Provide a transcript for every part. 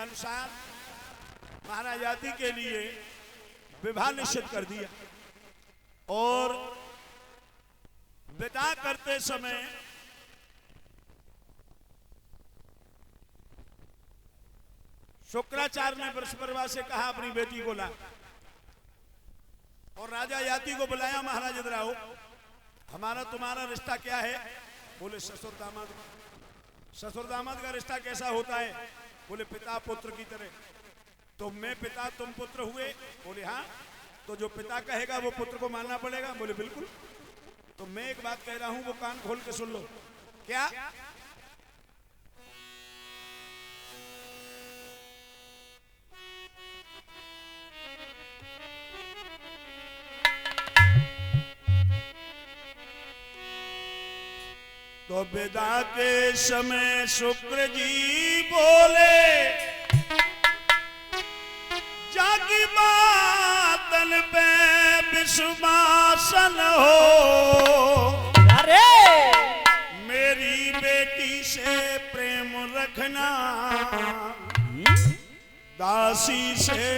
अनुसार महाराज आदि के लिए विवाह निश्चित कर दिया और विदा करते समय शुक्राचार्य ने बृहस्पतिवार से कहा अपनी बेटी को ला और राजा याति को बुलाया। महाराज इधर आओ, हमारा तुम्हारा रिश्ता क्या है? बोले ससुर दामाद। ससुर दामाद का रिश्ता कैसा होता है? बोले पिता पुत्र की तरह। तो मैं पिता तुम पुत्र हुए? बोले हाँ। तो जो पिता कहेगा वो पुत्र को मानना पड़ेगा? बोले बिल्कुल। तो मैं एक बात कह रहा हूं, वो कान खोल के सुन लो। क्या? तो विदा के समय शुक्र जी बोले, जागी बादल पे विश्वासन हो, अरे मेरी बेटी से प्रेम रखना, दासी से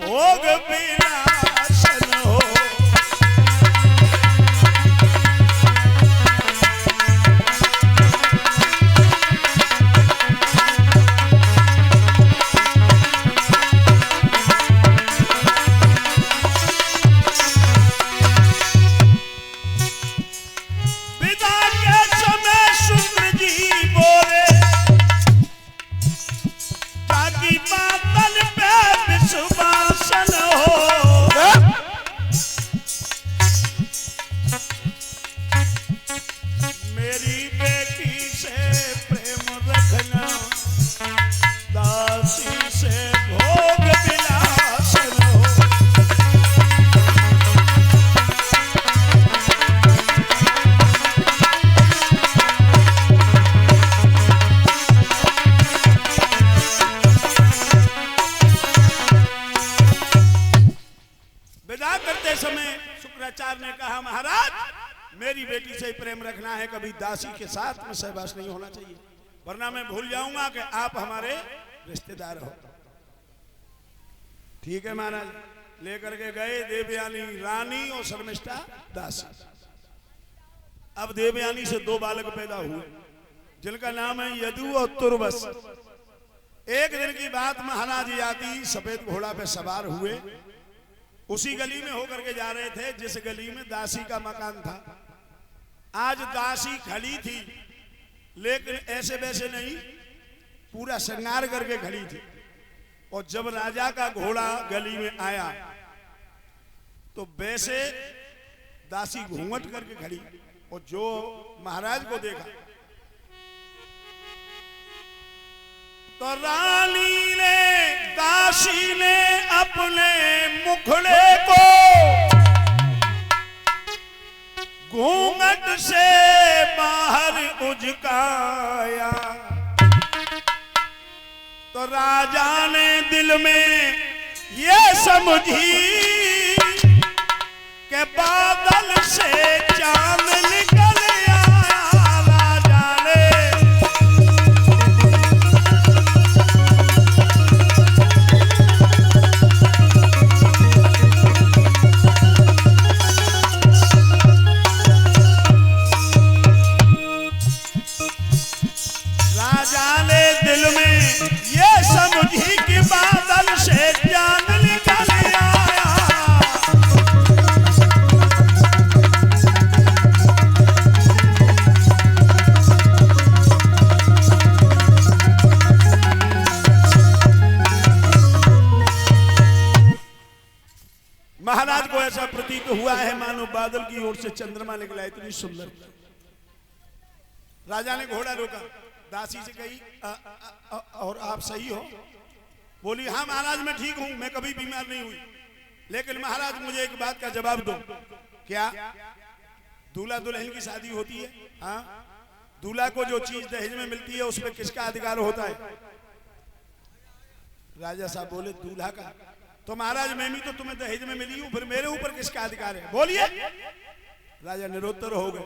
भोग विलासन हो। ने कहा महाराज मेरी बेटी से प्रेम रखना है, कभी दासी के साथ में सहवास नहीं होना चाहिए, वरना मैं भूल जाऊंगा कि आप हमारे रिश्तेदार हो। ठीक है महाराज, लेकर के गए देवयानी रानी और शर्मिष्ठा दासी। अब देवयानी से दो बालक पैदा हुए जिनका नाम है यदु और तुर्वस। एक दिन की बात, महाराज याति सफेद घोड़ा पे सवार हुए, उसी गली में होकर के जा रहे थे जिस गली में दासी का मकान था। आज दासी खड़ी थी लेकिन ऐसे वैसे नहीं, पूरा श्रृंगार करके खड़ी थी। और जब राजा का घोड़ा गली में आया तो वैसे दासी घूंघट करके खड़ी, और जो महाराज को देखा तो रानी ने, दासी ने अपने मुखड़े को घूंघट से बाहर उझकाया। तो राजा ने दिल में ये समझी कि बादल से चांद निकल आया। राजा ने दिल में ये समझी कि बादल से चांद निकल आया। महाराज को ऐसा प्रतीत हुआ है मानो बादल की ओर से चंद्रमा निकला, इतनी सुंदर। राजा ने घोड़ा रोका, दासी से कही और आप सही हो? बोली हाँ महाराज मैं ठीक हूं, मैं कभी बीमार नहीं हुई, लेकिन महाराज मुझे एक बात का जवाब दो। क्या? दूल्हा दुल्हन की शादी होती है, हाँ, दूल्हा को जो चीज दहेज में मिलती है उसमें किसका अधिकार होता है? राजा साहब बोले दूल्हा का। तो महाराज मैं भी तो तुम्हें दहेज में मिली हूं, फिर मेरे ऊपर किसका अधिकार है? बोलिए। राजा निरुत्तर हो गए,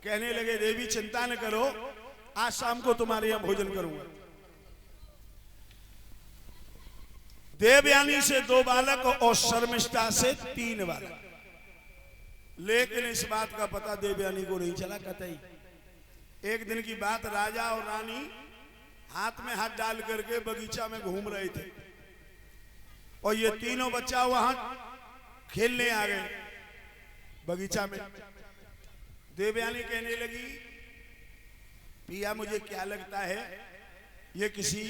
कहने लगे देवी चिंता न करो, आज शाम को तुम्हारे यहां भोजन करूंगा। देवयानी से 2 बालक और शर्मिष्ठा से 3 बालक। लेकिन इस बात का पता देवयानी को नहीं चला कतई। एक दिन की बात, राजा और रानी हाथ में हाथ डाल करके बगीचा में घूम रहे थे और ये तीनों बच्चा वहां खेलने आ गए बगीचा में। देवयानी कहने लगी, पिया मुझे क्या लगता है ये किसी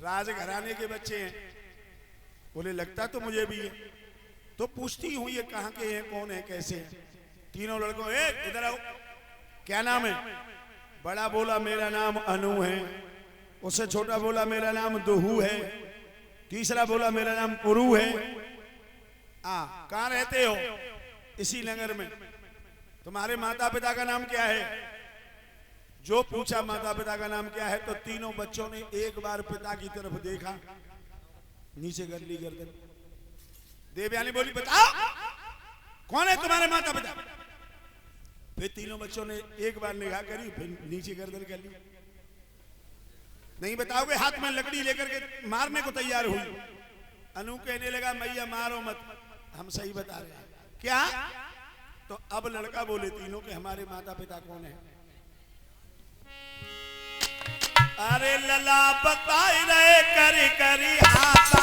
राजघराने के बच्चे हैं। बोले लगता तो मुझे भी है, तो पूछती हूं ये कहां के हैं, कौन है, कैसे हैं। तीनों लड़कों, इधर आओ, क्या नाम है। बड़ा बोला मेरा नाम अनु है, उससे छोटा बोला मेरा नाम दुहू है, तीसरा बोला मेरा नाम पुरु है। कहां रहते हो। इसी नगर में। तुम्हारे माता पिता का नाम क्या है। जो पूछा माता पिता का नाम क्या है, तो तीनों बच्चों ने एक बार पिता की तरफ देखा, नीचे कर ली गर्दन। देवयानी बोली बताओ कौन है तुम्हारे माता पिता। फिर तीनों बच्चों ने एक बार निगाह करी, फिर नीचे गर्दन कर ली। नहीं बताओगे, हाथ में लकड़ी लेकर के मारने को तैयार हुई। अनु कहने लगा मैया मारो मत, हम सही बता रहे हैं। क्या। तो अब लड़का बोले तीनों के हमारे माता पिता कौन है। अरे लला बताई रहे करी करी हाथा।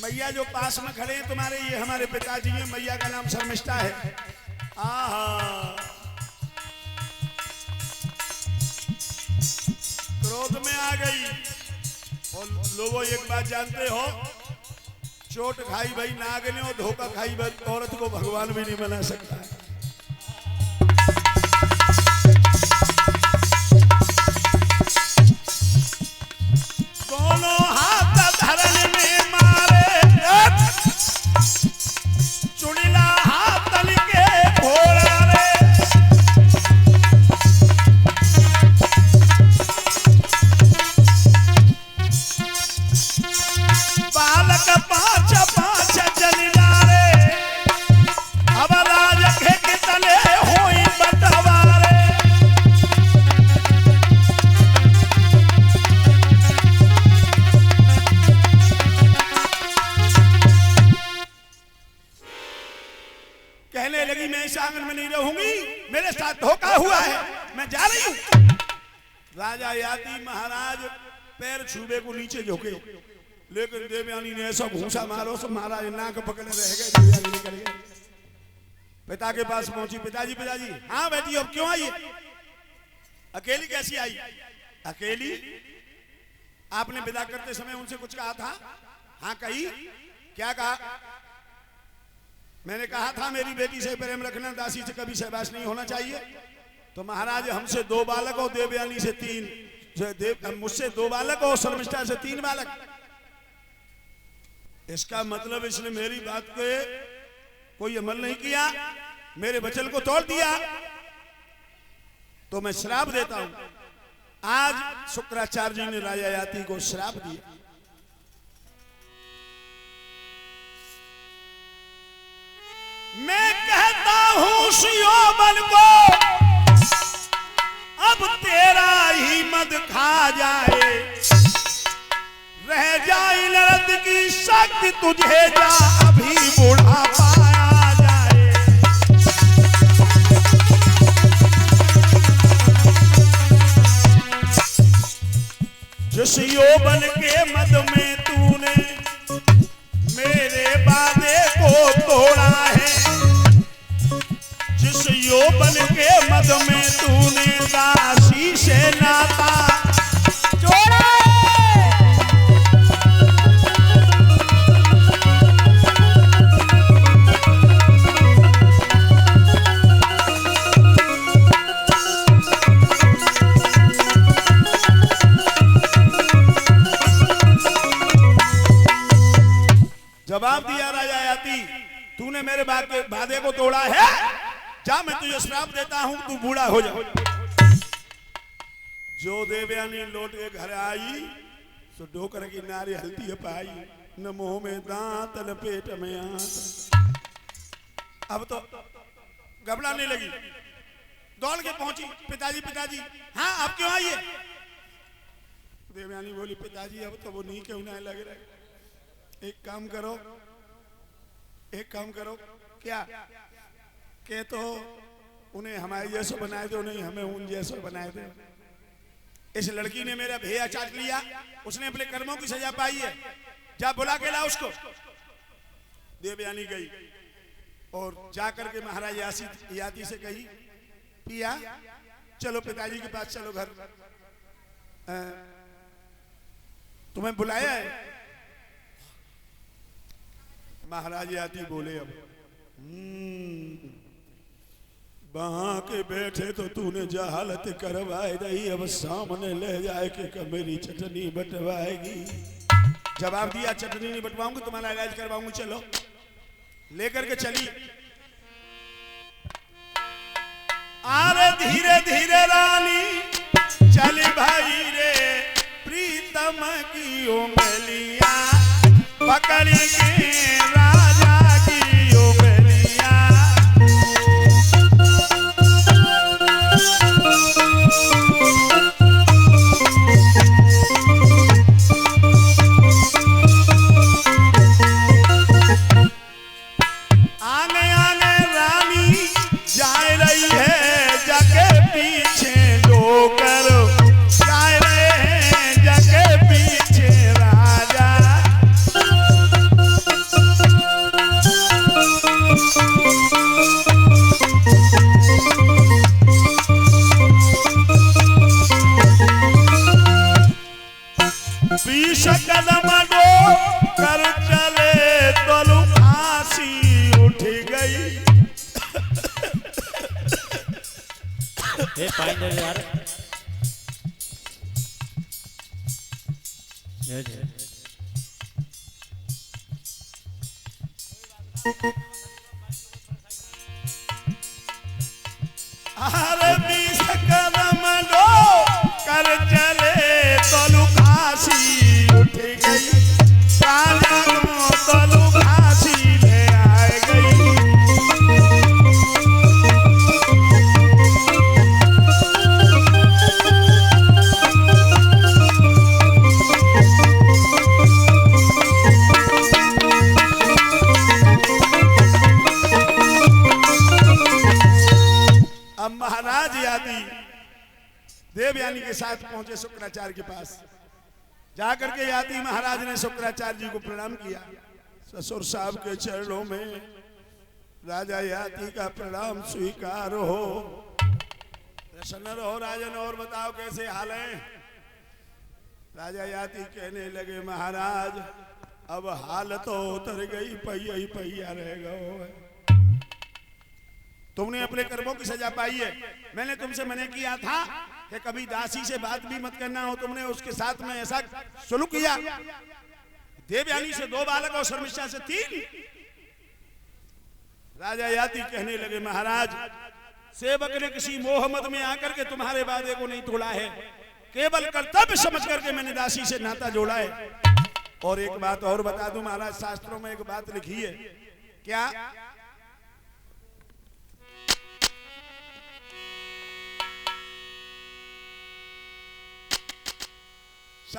मैया जो पास में खड़े हैं तुम्हारे, ये हमारे पिताजी हैं। मैया का नाम शर्मिष्ठा है। आहा, क्रोध में आ गई। और लोगों एक बात जानते हो, चोट खाई भाई नाग ने और धोखा खाई भाई औरत को भगवान भी नहीं बना सकता है। दोनों हाथ धरन में मारे, चुड़िला हाथ तल के घोड़ा रे। बालक पांच पांच जलिला रे, अब राज के तले होई बटवारे। कहने लगी मैं इस आंगन में नहीं रहूंगी, मेरे साथ धोखा हुआ है, मैं जा रही हूं। राजा याति महाराज पैर छूबे को नीचे झुके, लेकिन देवयानी ने ऐसा घूसा मारो सो महाराज नाक पकड़े रह गए। देवयानी निकल गए, पिता के पास पहुंची। पिताजी पिताजी। हाँ बेटी अब क्यों आई। अकेली कैसी आई। अकेली। आपने विदा करते समय उनसे कुछ कहा था। हाँ कही। क्या कहा। मैंने कहा था मेरी बेटी से प्रेम रखना, दासी से कभी सहवास नहीं होना चाहिए। तो महाराज हमसे 2 बालक और देवयानी से 3, मुझसे 2 बालक और शर्मिष्ठा से 3 बालक। इसका मतलब इसने मेरी बात पे कोई अमल नहीं किया, मेरे वचन को तोड़ दिया, तो मैं श्राप देता हूं। आज शुक्राचार्य जी ने राजा याति को श्राप दिया। मैं कहता हूं शियोमन को, अब तेरा ही मद खा जाए, रह जाए नरद की शक्ति तुझे, जा अभी बुढ़ापा आ जाए। जिस यौवन के मद में तूने मेरे वादे को तोड़ा है, जिस यौवन के मद में तूने दासी से नाता जोड़ा, तूने मेरे वादे को तोड़ा है, जा मैं तुझे श्राप देता हूं, तू बूढ़ा हो जा। जो देवयानी लौट के घर आई तो डोकर की नारी हल्दी पाई, न मुंह में दांत न पेट में आंत। अब तो घबराने लगी, दौड़ के पहुंची, पिताजी पिताजी। हाँ आप क्यों आई है? देवयानी बोली, पिताजी अब तो वो नहीं क्यों ना लग रहा, एक काम करो, एक काम करो। क्या? के तो उन्हें हमारे जैसे बनाए दो, नहीं हमें उन जैसे बनाए दो। इस लड़की ने मेरा भैया चाट लिया, उसने अपने कर्मों की सजा पाई है, जा बुला के ला उसको। देवयानी गई और जाकर के महाराज याती से कही, पिया चलो पिताजी के पास चलो, घर तुम्हें बुलाया है। महाराज याती बोले, अब वहां के बैठे तो तूने जहालत करवाए रही, अब सामने ले जाए कि मेरी चटनी बटवाएगी। जवाब दिया, चटनी नहीं बटवाऊंगी, तुम्हारा इलाज करवाऊंगी, चलो। लेकर के चली। आरे धीरे धीरे रानी चली भाई रे, प्रीतम की उंगलियां पकड़ के राजा की उंगलियां। आने आने रानी जा रही है, जाके पीछे डोकर जा रहे हैं, जाके पीछे राजा। बीस कदम डोकर चले तो फांसी उठ गई। यार अरे 20 कदम डोकर चले तो फांसी उठ गई, राजा को तो फांसी ले आए गई। अब महाराज यादी देवयानी के साथ पहुंचे शुक्राचार्य के पास। जाकर के यादी महाराज ने शुक्राचार्य जी को प्रणाम किया। ससुर साहब के चरणों में राजा यादी का प्रणाम स्वीकार हो। प्रसन्न रहो राजन, और बताओ कैसे हाल है? राजा यादी कहने लगे, महाराज अब हाल तो उतर गई, पहिया ही पहिया रह गए। तुमने अपने कर्मों की सजा पाई है। मैंने तुमसे मना किया था कि कभी दासी से बात भी मत करना हो, तुमने उसके साथ में ऐसा सुलूक किया। देवयानी से 2 बालक और शर्मिष्ठा से 3। राजा याती कहने लगे, महाराज सेवक ने किसी मोह मद में आकर के तुम्हारे वादे को नहीं तोड़ा है, केवल कर्तव्य समझ करके मैंने दासी से नाता जोड़ा है। और एक बात और बता दूं महाराज, शास्त्रों में एक बात लिखी है। क्या?